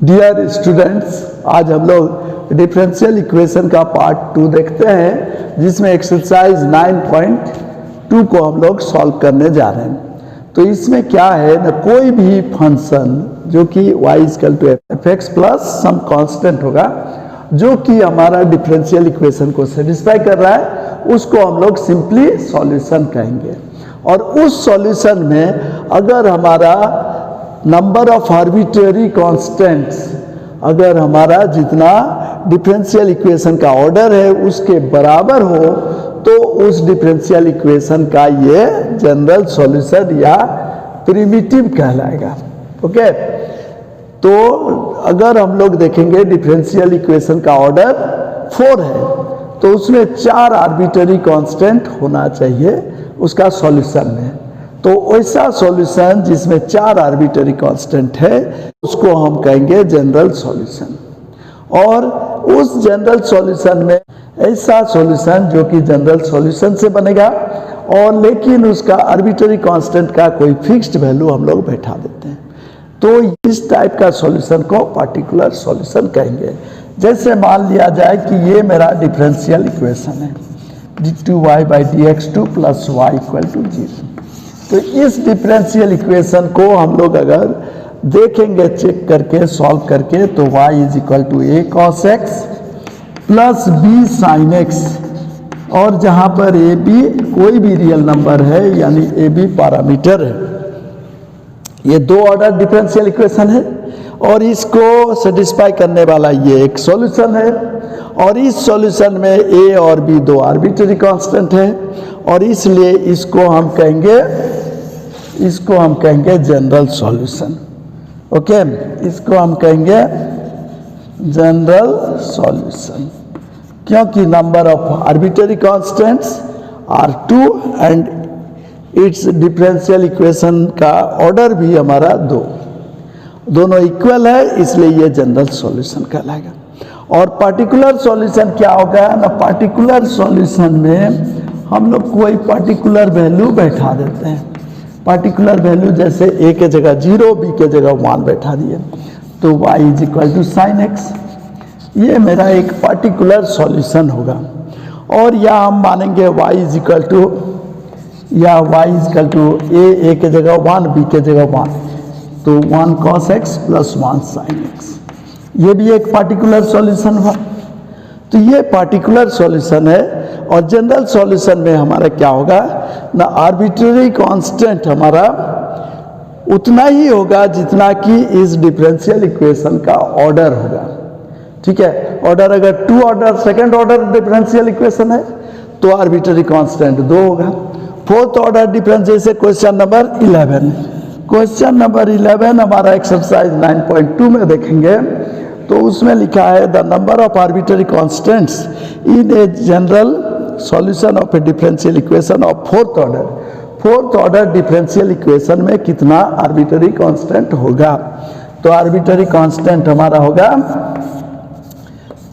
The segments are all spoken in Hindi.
डियर स्टूडेंट्स, आज हम लोग डिफरेंशियल इक्वेशन का पार्ट 2 देखते हैं, जिसमें एक्सरसाइज 9.2 को हम लोग सॉल्व करने जा रहे हैं। तो इसमें क्या है ना, कोई भी फंक्शन जो कि y equal to f x plus some constant होगा, जो कि हमारा डिफरेंशियल इक्वेशन को सेटिस्फाई कर रहा है, उसको हम लोग सिंपली सॉल्यूशन कहेंगे। और उस सॉल्यूशन में अगर हमारा नंबर ऑफ आर्बिट्रेरी कांस्टेंट्स, अगर हमारा जितना डिफरेंशियल इक्वेशन का ऑर्डर है उसके बराबर हो, तो उस डिफरेंशियल इक्वेशन का ये जनरल सॉल्यूशन या प्रिमिटिव कहलाएगा। ओके, तो अगर हम लोग देखेंगे डिफरेंशियल इक्वेशन का ऑर्डर 4 है, तो उसमें 4 आर्बिट्रेरी कांस्टेंट होना चाहिए उसका सॉल्यूशन में। तो ऐसा सॉल्यूशन जिसमें 4 आर्बिट्रेरी कांस्टेंट है, उसको हम कहेंगे जनरल सॉल्यूशन। और उस जनरल सॉल्यूशन में ऐसा सॉल्यूशन जो कि जनरल सॉल्यूशन से बनेगा, और लेकिन उसका आर्बिट्रेरी कांस्टेंट का कोई फिक्स्ड वैल्यू हम लोग बैठा देते हैं, तो इस टाइप का सॉल्यूशन को पार्टिकुलर सॉल्यूशन कहेंगे। जैसे मान लिया जाए कि ये मेरा डिफरेंशियल इक्वेशन है, d2y/dx2 plus y equal to 0। तो इस डिफरेंशियल इक्वेशन को हम लोग अगर देखेंगे चेक करके सॉल्व करके, तो y is equal to a cos x plus b sin x, और जहाँ पर a b कोई भी रियल नंबर है, यानी a b पैरामीटर है। ये 2 ऑर्डर डिफरेंशियल इक्वेशन है, और इसको सेटिस्फाई करने वाला ये एक सॉल्यूशन है। और इस सॉल्यूशन में a और b 2 आर्बिट्रेरी कांस्टेंट है, और इसलिए इसको हम कहेंगे जनरल सॉल्यूशन। ओके, इसको हम कहेंगे जनरल सॉल्यूशन, क्योंकि number of arbitrary constants are 2 and its differential equation का ऑर्डर भी हमारा 2, दोनों इक्वल है, इसलिए ये जनरल सॉल्यूशन कहलाएगा। और पार्टिकुलर सॉल्यूशन क्या होगा ना, पार्टिकुलर सॉल्यूशन में हम लोग कोई पार्टिकुलर वैल्यू बैठा देते हैं। पार्टिकुलर वैल्यू जैसे a के जगह 0, b के जगह 1 बैठा दिए, तो y is equal to sine x. ये मेरा एक पार्टिकुलर सॉल्यूशन होगा। और या हम मानेंगे y is equal to a के जगह 1, b के जगह 1, तो 1 cos x plus 1 sin x। ये भी एक पार्टिकुलर सॉल्यूशन हुआ। तो ये पार्टिकुलर सॉल्यूशन है। और जनरल सॉल्यूशन में हमारा क्या होगा ना, आर्बिट्रेरी कांस्टेंट हमारा उतना ही होगा जितना कि इस डिफरेंशियल इक्वेशन का ऑर्डर होगा। ठीक है, ऑर्डर अगर 2 order second order differential equation है, तो आर्बिट्रेरी कांस्टेंट 2 होगा। 4th ऑर्डर डिफरेंस, जैसे क्वेश्चन नंबर 11, क्वेश्चन नंबर 11 हमारा एक्सरसाइज 9.2 में देखेंगे, तो उसमें लिखा है the number of arbitrary constants in a general solution of A differential equation of 4th order. 4th order differential equation में कितना आर्बिट्रेरी कांस्टेंट होगा, तो आर्बिट्रेरी कांस्टेंट हमारा होगा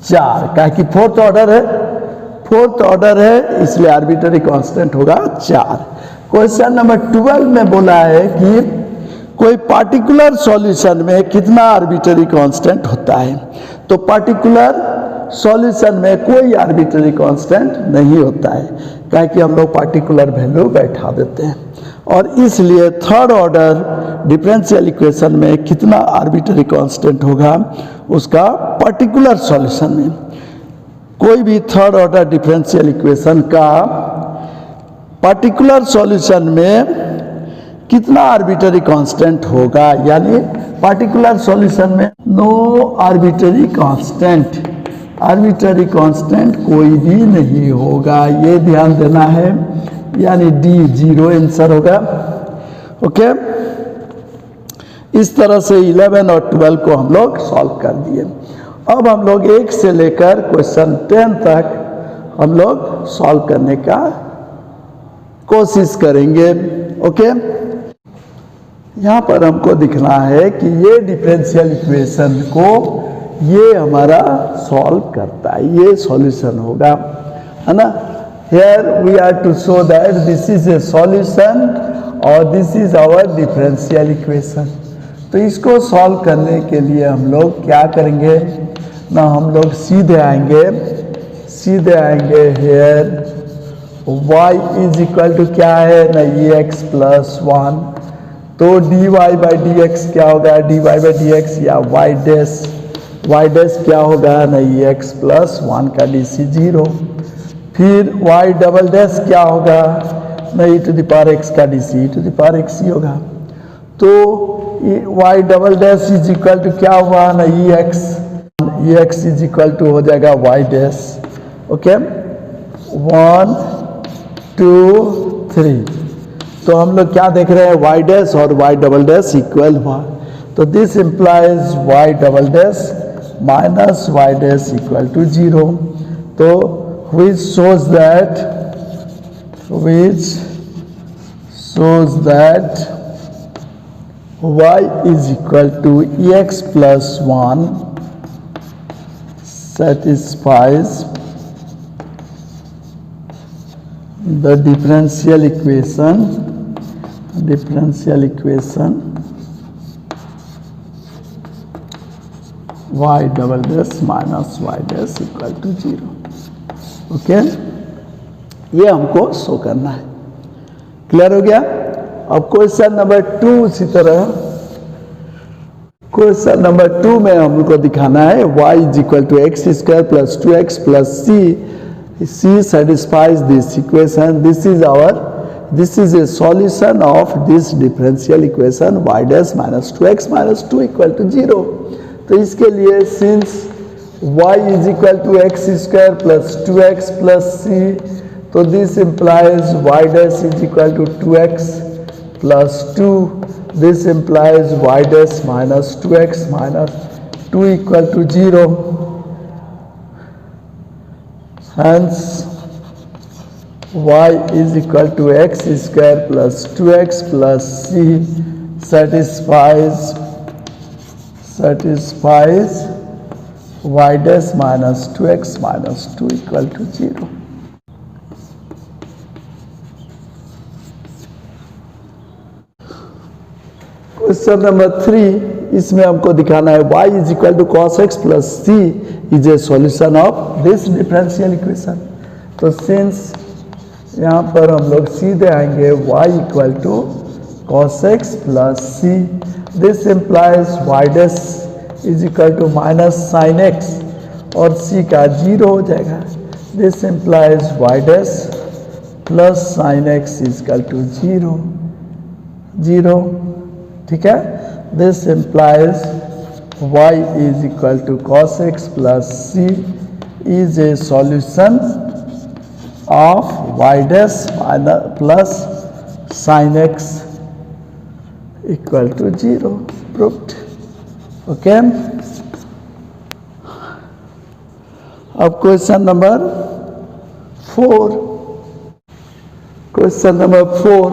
4, क्या कि 4th ऑर्डर है, 4th ऑर्डर है, इसलिए आर्बिट्रेरी कांस्टेंट होगा 4। क्वेश्चन नंबर 12 में बोला है कि कोई पार्टिकुलर सॉल्यूशन में कितना आर्बिट्रेरी कांस्टेंट होता है, तो पार्टिकुलर सॉल्यूशन में कोई आर्बिट्रेरी कांस्टेंट नहीं होता है, क्या कि हम लोग पार्टिकुलर वैल्यू बैठा देते हैं। और इसलिए 3rd ऑर्डर डिफरेंशियल इक्वेशन में कितना आर्बिट्रेरी कांस्टेंट होगा, उसका पार्टिकुलर सॉल्यूशन में कोई भी 3rd ऑर्डर डिफरेंशियल इक्वेशन का पार्टिकुलर सॉल्यूशन में कितना आर्बिट्रेरी कांस्टेंट होगा, यानी पार्टिकुलर सॉल्यूशन में no arbitrary constant, arbitrary constant कोई भी नहीं होगा, ये ध्यान देना है, यानी D 0 आंसर होगा। ओके, इस तरह से 11 और 12 को हम लोग सॉल्व कर दिए। अब हम लोग 1 से लेकर क्वेश्चन 10 तक हम लोग सॉल्व करने का कोशिश करेंगे। ओके, यहाँ पर हमको दिखना है कि ये डिफरेंशियल इक्वेशन को ये हमारा सॉल्व करता है, ये सॉल्यूशन होगा, है ना। Here we are to show that this is a solution और this is our differential equation. तो इसको सॉल्व करने के लिए हम लोग क्या करेंगे ना, हम लोग सीधे आएंगे here y is equal to क्या है ना, ये x प्लस 1, तो dy बाई डी एक्स क्या होगा, dy बाई डी एक्स या y डैश क्या होगा ना, ये x प्लस 1 का dc 0, फिर y डबल डैश क्या होगा ना, e to the power x का dc e to the power x ही होगा। तो y double dash is equal to क्या हुआ ना, ये x इज इक्वल टू हो जाएगा y डैश। ओके 1 2 3, तो हम लोग क्या देख रहे हैं, y डैश और y डबल डैश इक्वल हुआ, तो this implies y double dash minus y dash equal to 0, तो which shows that y is equal to ex plus 1 satisfies the differential equation y double dash minus y dash equal to 0। Okay, ये हमको शो करना है। क्लियर हो गया। अब क्वेश्चन नंबर 2 उसी तरह, क्वेश्चन नंबर 2 में हमको दिखाना है y is equal to x square plus 2x plus c satisfies this equation। this is a solution of this differential equation y dash minus 2x minus 2 equal to 0। तो इसके लिए since y is equal to x square plus 2x plus c, तो this implies y dash is equal to 2x plus 2, this implies y dash minus 2x minus 2 equal to 0, hence y is equal to x square plus 2x plus c satisfies y dash minus 2x minus 2 equal to 0। Question number 3, इसमें हमको दिखाना है y is equal to cos x plus c is a solution of this differential equation. तो सिंस यहाँ पर हम लोग सीधे आएंगे y equal to cos x plus c, this implies y dash is equal to minus sine x और c का 0 हो जाएगा, this implies y dash plus sine x is equal to 0। ठीक है, this implies y is equal to cos x plus c is a solution of y dash plus sine x equal to 0। Proved. Okay, अब question number 4, question number 4,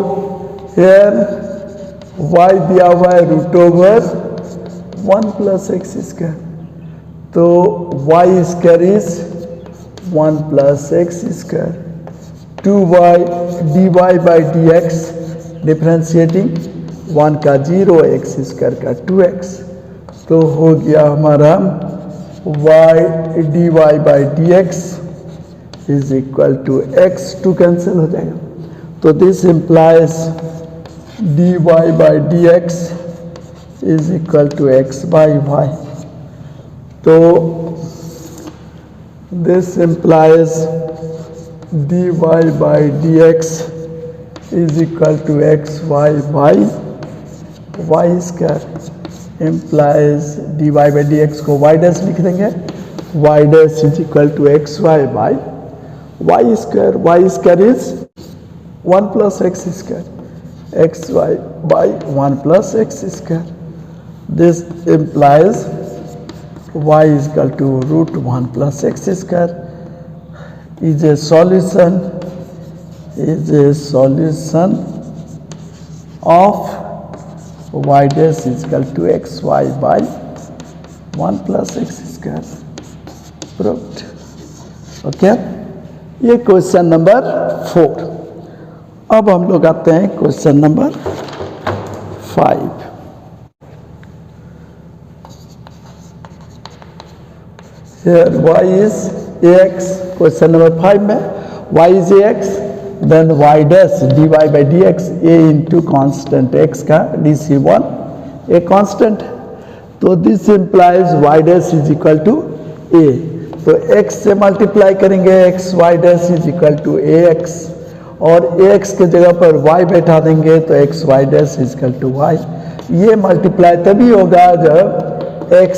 here y दिया हुआ है root over 1 plus x square, तो y square is 1 plus x square, 2y dy by D x differentiating 1 का 0 एक्स स्क्वायर का 2x, तो हो गया हमारा y dy by D x is equal to x, 2 cancel हो जाएगा, तो this implies dy by D x is equal to x by y, तो this implies dy by D x is equal to x y by y square, implies dy by D x को y डैश लिख देंगे, y dash is equal to x y by y square is 1 plus x square, x y by 1 plus x square, this implies y is equal to root 1 plus x square is a solution of y dash is equal to x y by 1 plus x square। Proved. Okay, ये क्वेश्चन नंबर 4। अब हम लोग आते हैं question number 5। Here y is ax, question number 5 में y is ax, then y dash dy by dx a into constant x का dc1 a constant है, तो this implies y dash is equal to a, तो x से मल्टीप्लाई करेंगे x y dash is equal to ax, और ax के जगह पर y बैठा देंगे तो x y dash is equal to y। ये मल्टीप्लाई तभी होगा जब x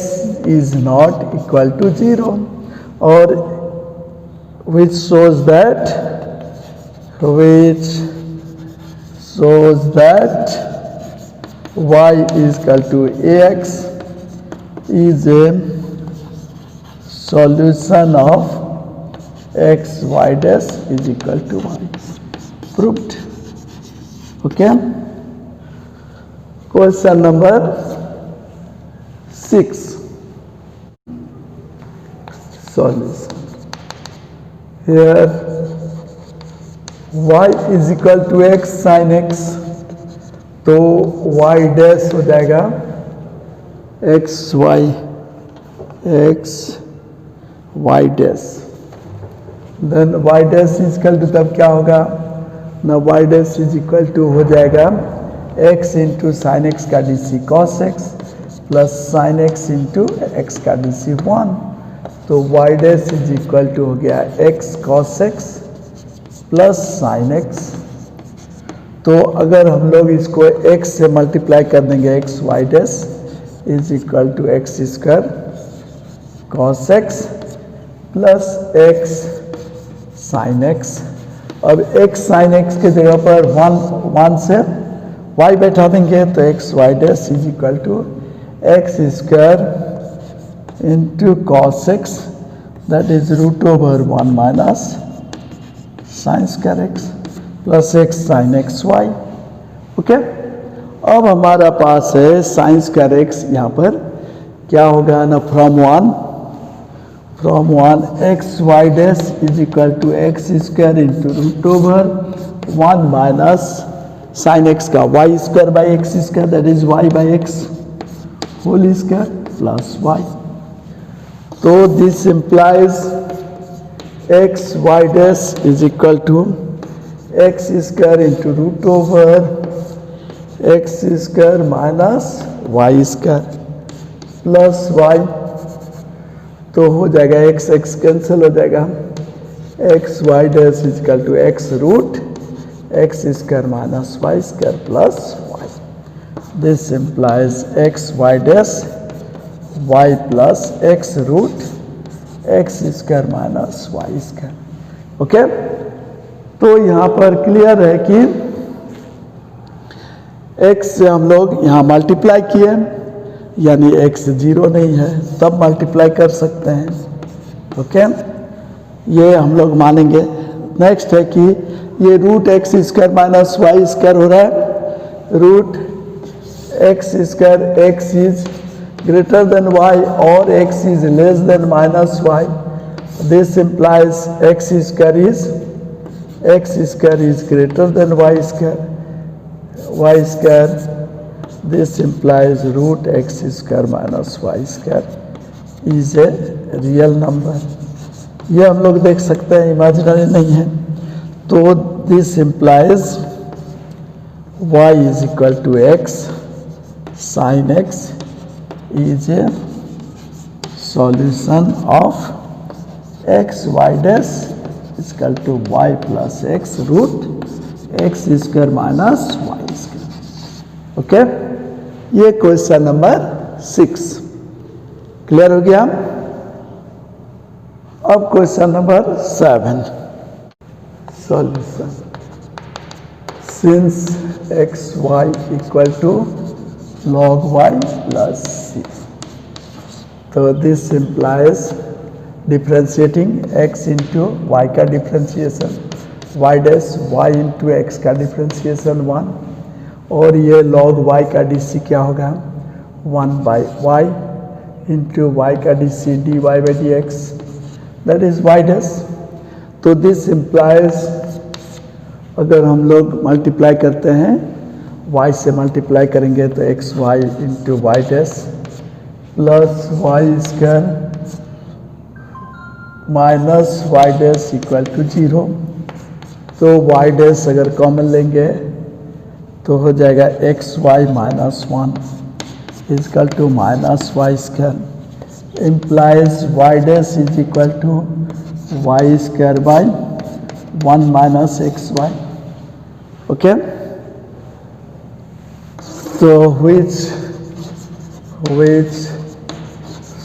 is not equal to 0, और which shows that y is equal to ax is a solution of x y dash is equal to y, proved। okay, question number 6, solution। here y is equal to x sin x, तो y dash हो जाएगा x y dash, then y dash is equal to तब क्या होगा ना, y dash is equal to हो जाएगा x इंटू साइन एक्स का dc cos x plus sine x into x का dc 1, तो y dash is equal to हो गया x cos x plus sine x। तो अगर हम लोग इसको x से मल्टीप्लाई कर देंगे x y dash is equal to x square cos x plus x sine x। अब x साइन x के जगह पर 1 से y बैठा देंगे तो x y dash is equal to x square into cos x, that is root over 1 minus sin square x plus x sin x y। Okay, अब हमारा पास है sin square x, यहाँ पर क्या होगा ना, from one x y dash is equal to x square into root over 1 minus sine x का y square by x square, that is y by x whole square plus y. तो this implies x y dash is equal to x square into root over x square minus y square plus y. तो हो जाएगा एक्स एक्स कैंसिल हो जाएगा, x y dash is equal to x root x square minus y square plus y. This implies x y dash y plus x root x square minus y square. Okay, तो यहाँ पर क्लियर है कि x से हम लोग यहाँ मल्टीप्लाई किए, यानी x 0 नहीं है तब मल्टीप्लाई कर सकते हैं। ओके, ये हम लोग मानेंगे। नेक्स्ट है कि ये root x square minus y square हो रहा है, root x square x is greater than y और x is less than minus y. This implies x square is greater than y square. This implies root x square minus y square is a real number. ये हम लोग देख सकते हैं, इमेजिनरी नहीं है। तो this implies y is equal to x sine x is a solution of x y dash is equal to y plus x root x square minus y square. Okay, ये क्वेश्चन नंबर 6 क्लियर हो गया। अब question number 7, solution. Since x y equal to log y plus c, तो this implies differentiating x into y का differentiation, y dash y into x का डिफ्रेंशिएशन 1, और ये log y का dc क्या होगा 1 बाई वाई इंटू वाई का dc dy by dx, that is y dash. तो दिस इम्प्लाइज अगर हम लोग मल्टीप्लाई करते हैं y से मल्टीप्लाई करेंगे तो x y into y dash plus y square minus y dash equal to 0। तो वाई डैश अगर कॉमन लेंगे तो हो जाएगा x y minus 1 is equal to minus y square implies y dash is equal to y square by 1 minus x y. Okay, so which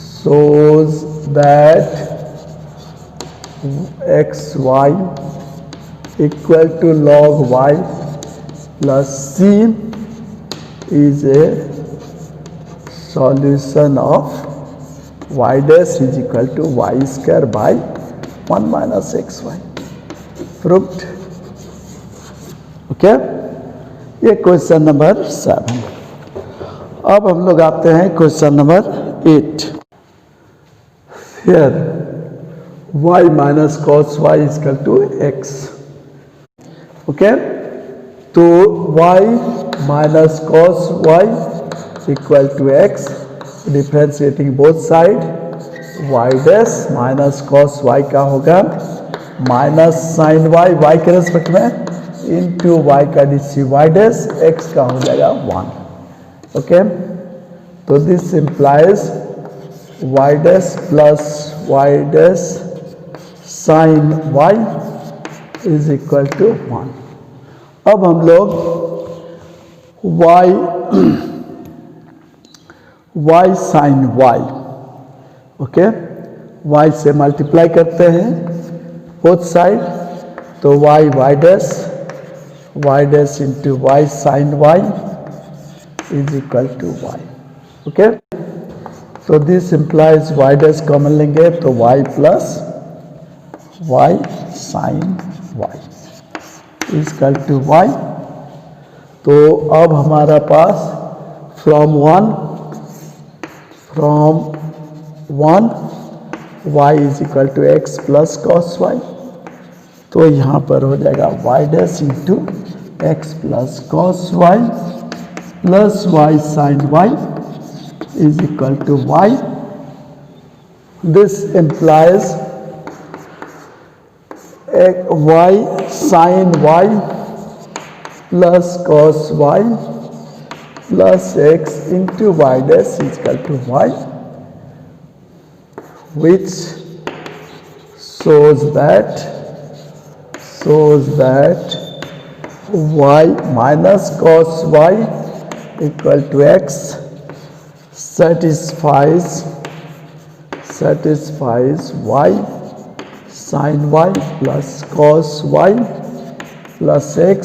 shows that xy equal to log y plus c is a solution of y dash is equal to y square by 1 minus xy। Proved। Okay, ये क्वेश्चन नंबर 7। अब हम लोग आते हैं question number 8। Here y minus cos y is equal to x. Okay, तो y minus cos y equal to x, differentiating both side y dash minus cos y का होगा माइनस साइन वाई वाई के रेस्पेक्ट में इंटू वाई का डीसी वाई डैश एक्स का हो जाएगा 1। ओके, तो this implies y dash plus y dash sine y is equal to 1। अब हम लोग y sine y, okay, y से मल्टीप्लाई करते हैं बोथ साइड, तो y y dash into y sine y is equal to y. Okay, तो this implies y dash common लेंगे तो y plus y sine y is equal to y. तो अब हमारा पास from one y is equal to x plus cos y, तो यहाँ पर हो जाएगा y dash into x plus cos y plus y sine y is equal to y. This implies y sine y plus cos y plus x into y dash is equal to y, which shows that y minus cos y equal to x satisfies y sin y plus cos y plus x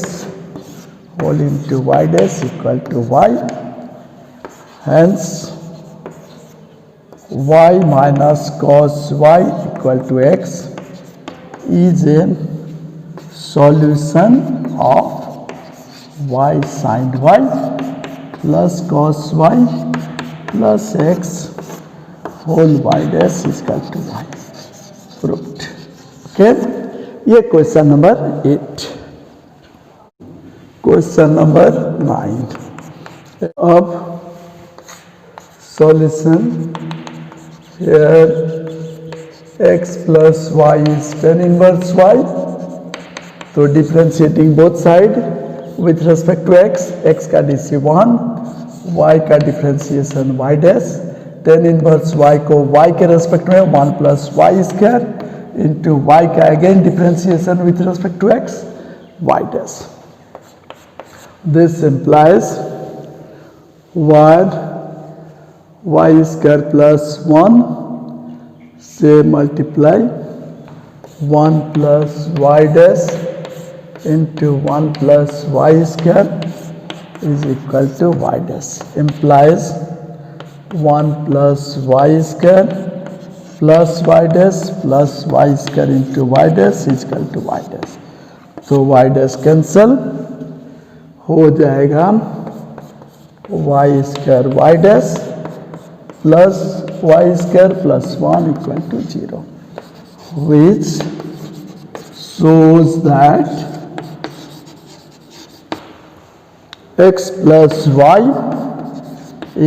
whole into y dash equal to y. Hence y minus cos y equal to x is a solution of y sin y plus cos y plus x whole y dash is equal to y। Proved। Okay, ये क्वेश्चन नंबर 8। Question number 9। अब solution, here x plus y is tan inverse y, तो differentiating both side with respect to x का डीसी 1, y का differentiation y dash, tan inverse y को y के रेस्पेक्ट में 1 plus y square into y का again differentiation with respect to x y dash. This implies y square plus 1 से multiply 1 plus y dash into 1 plus y square is equal to y dash, implies 1 plus y square plus y square into y dash is equal to y dash. तो वाई डैश कैंसल हो जाएगा y square y dash plus y square plus 1 equal to 0, which shows that x plus y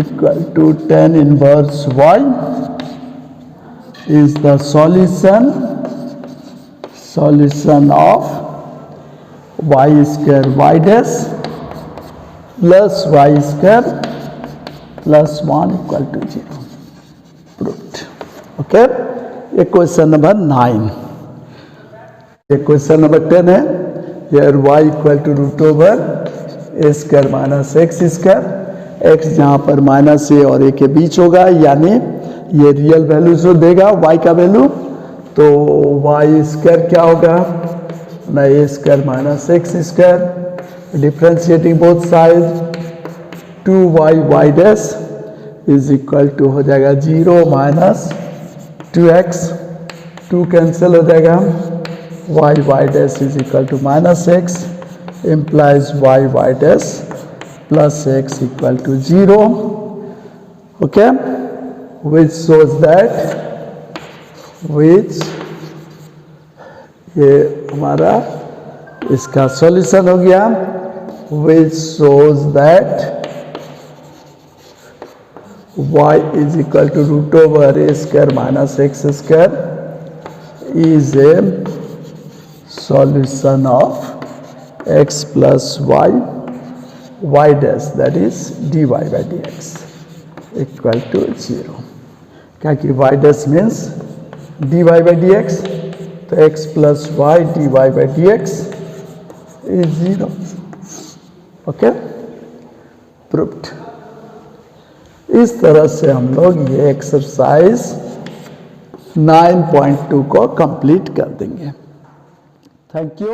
equal to tan inverse y is the solution of y square y dash plus y square plus 1 equal to 0. Proved. Okay. ये क्वेश्चन नंबर 9. ये क्वेश्चन नंबर 10 है. Here y equal to root over a square minus x square. x जहाँ पर माइनस ए और ए के बीच होगा, यानी ये रियल वैल्यू जो देगा y का वैल्यू, तो y स्क्वायर क्या होगा ना, a square minus x square, differentiating both side 2y dash is equal to हो जाएगा 0 माइनस 2x, 2 कैंसिल हो जाएगा, y dash is equal to minus x implies y dash plus x equal to 0. Okay, which shows that, which ये हमारा इसका सॉल्यूशन हो गया, which shows that y is equal to root over a square minus x square is a solution of x plus y dash, that is dy by dx equal to 0. क्या कि y dash means dy by dx, तो x plus y dy by dx is 0. Okay, proved. इस तरह से हम लोग ये एक्सरसाइज 9.2 को कंप्लीट कर देंगे. Thank you.